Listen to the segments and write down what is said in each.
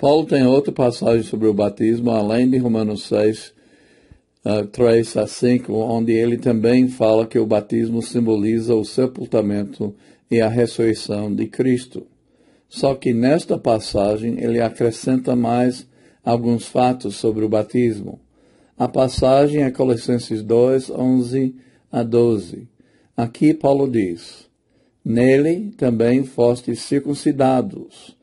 Paulo tem outra passagem sobre o batismo, além de Romanos 6, 3 a 5, onde ele também fala que o batismo simboliza o sepultamento e a ressurreição de Cristo. Só que nesta passagem ele acrescenta mais alguns fatos sobre o batismo. A passagem é Colossenses 2, 11 a 12. Aqui Paulo diz: nele também fostes circuncidados,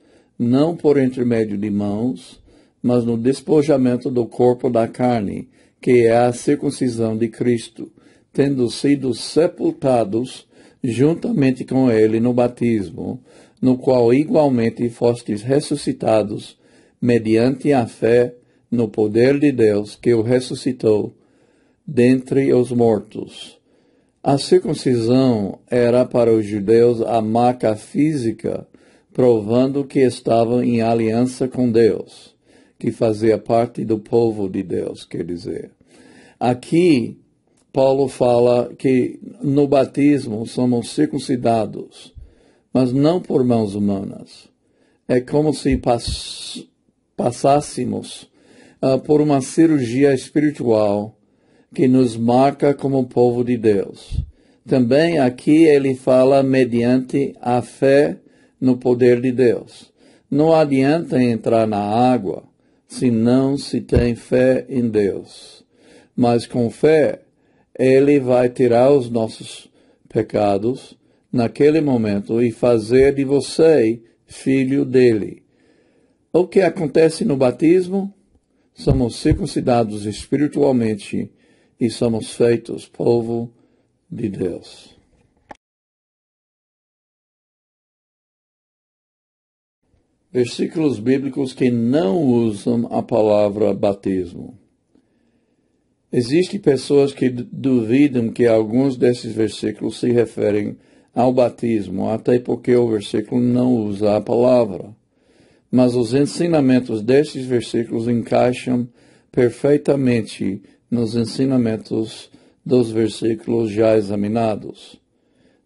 não por intermédio de mãos, mas no despojamento do corpo da carne, que é a circuncisão de Cristo, tendo sido sepultados juntamente com ele no batismo, no qual igualmente fostes ressuscitados, mediante a fé no poder de Deus que o ressuscitou dentre os mortos. A circuncisão era para os judeus a marca física, provando que estavam em aliança com Deus, que fazia parte do povo de Deus, quer dizer. Aqui, Paulo fala que no batismo somos circuncidados, mas não por mãos humanas. É como se passássemos por uma cirurgia espiritual que nos marca como povo de Deus. Também aqui ele fala mediante a fé no poder de Deus. Não adianta entrar na água se não se tem fé em Deus. Mas com fé, ele vai tirar os nossos pecados naquele momento e fazer de você filho dele. O que acontece no batismo? Somos circuncidados espiritualmente e somos feitos povo de Deus. Versículos bíblicos que não usam a palavra batismo. Existem pessoas que duvidam que alguns desses versículos se referem ao batismo, até porque o versículo não usa a palavra. Mas os ensinamentos desses versículos encaixam perfeitamente nos ensinamentos dos versículos já examinados.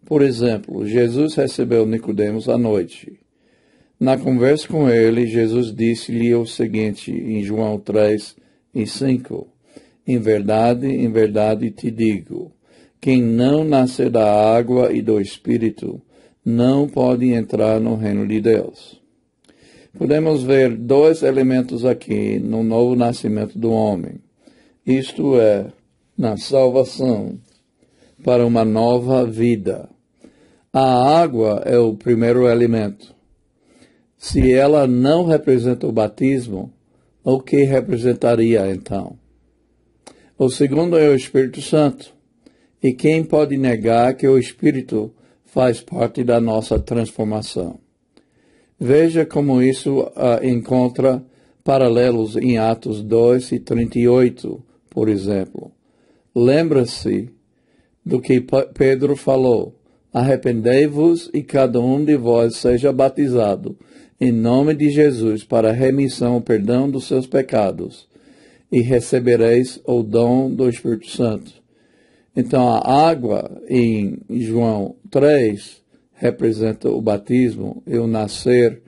Por exemplo, Jesus recebeu Nicodemos à noite. Na conversa com ele, Jesus disse-lhe o seguinte, em João 3 e 5. Em verdade te digo, quem não nascer da água e do Espírito não pode entrar no reino de Deus. Podemos ver dois elementos aqui no novo nascimento do homem. Isto é, na salvação para uma nova vida. A água é o primeiro elemento. Se ela não representa o batismo, o que representaria então? O segundo é o Espírito Santo. E quem pode negar que o Espírito faz parte da nossa transformação? Veja como isso encontra paralelos em Atos 2 e 38, por exemplo. Lembra-se do que Pedro falou. Arrependei-vos e cada um de vós seja batizado em nome de Jesus para a remissão, o perdão dos seus pecados, e recebereis o dom do Espírito Santo. Então, a água em João 3 representa o batismo, e o nascer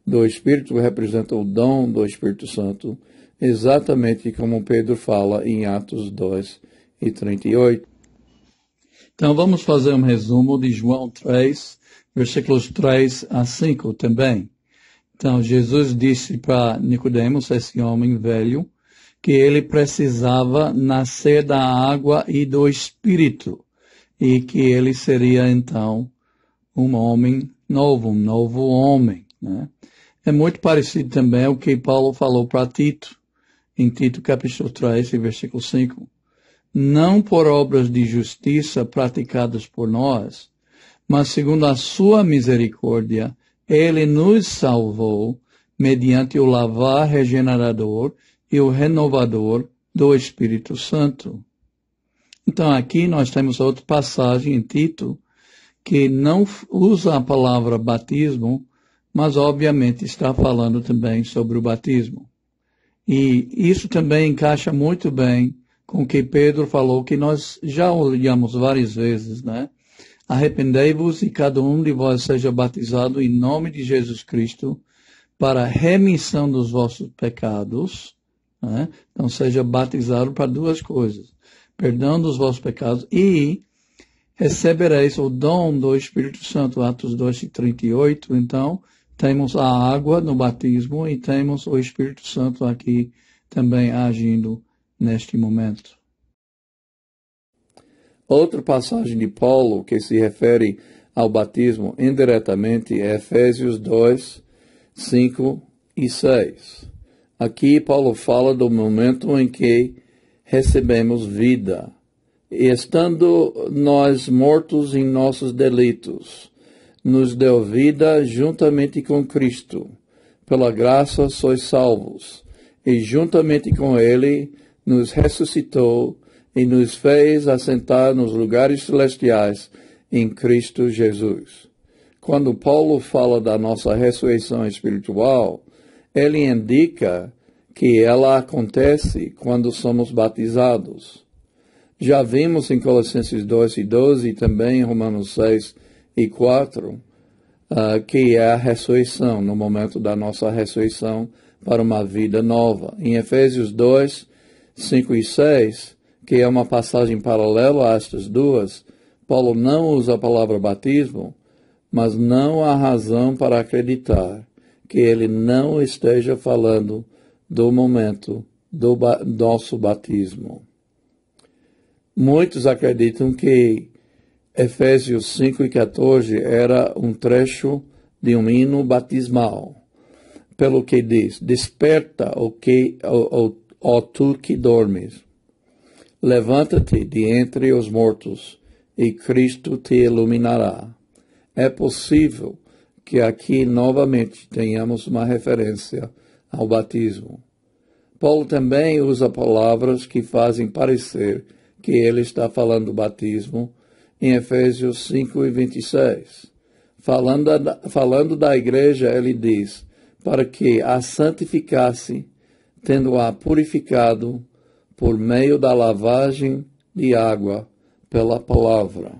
do Espírito representa o dom do Espírito Santo, exatamente como Pedro fala em Atos 2 e 38. Então, vamos fazer um resumo de João 3, versículos 3 a 5 também. Então, Jesus disse para Nicodemos, esse homem velho, que ele precisava nascer da água e do Espírito, e que ele seria, então, um homem novo, um novo homem, né? É muito parecido também ao que Paulo falou para Tito, em Tito capítulo 3, versículo 5. Não por obras de justiça praticadas por nós, mas segundo a sua misericórdia, ele nos salvou mediante o lavar regenerador e o renovador do Espírito Santo. Então aqui nós temos outra passagem em Tito que não usa a palavra batismo, mas obviamente está falando também sobre o batismo. E isso também encaixa muito bem com o que Pedro falou, que nós já olhamos várias vezes, né? Arrependei-vos e cada um de vós seja batizado em nome de Jesus Cristo para a remissão dos vossos pecados, né? Então seja batizado para duas coisas: perdão dos vossos pecados e recebereis o dom do Espírito Santo, Atos 2:38. Então, temos a água no batismo e temos o Espírito Santo aqui também agindo neste momento. Outra passagem de Paulo que se refere ao batismo indiretamente é Efésios 2, 5 e 6. Aqui Paulo fala do momento em que recebemos vida. E estando nós mortos em nossos delitos, nos deu vida juntamente com Cristo. Pela graça sois salvos. E juntamente com Ele nos ressuscitou e nos fez assentar nos lugares celestiais em Cristo Jesus. Quando Paulo fala da nossa ressurreição espiritual, ele indica que ela acontece quando somos batizados. Já vimos em Colossenses 2:12 e também em Romanos 6:4 que é a ressurreição, no momento da nossa ressurreição para uma vida nova. Em Efésios 2, 5 e 6, que é uma passagem paralela a estas duas, Paulo não usa a palavra batismo, mas não há razão para acreditar que ele não esteja falando do momento do nosso batismo. Muitos acreditam que Efésios 5:14 era um trecho de um hino batismal, pelo que diz: desperta, ó tu que dormes. Levanta-te de entre os mortos, e Cristo te iluminará. É possível que aqui novamente tenhamos uma referência ao batismo. Paulo também usa palavras que fazem parecer que ele está falando do batismo em Efésios 5:26. Falando da igreja, ele diz: para que a santificasse, tendo-a purificado por meio da lavagem de água pela palavra.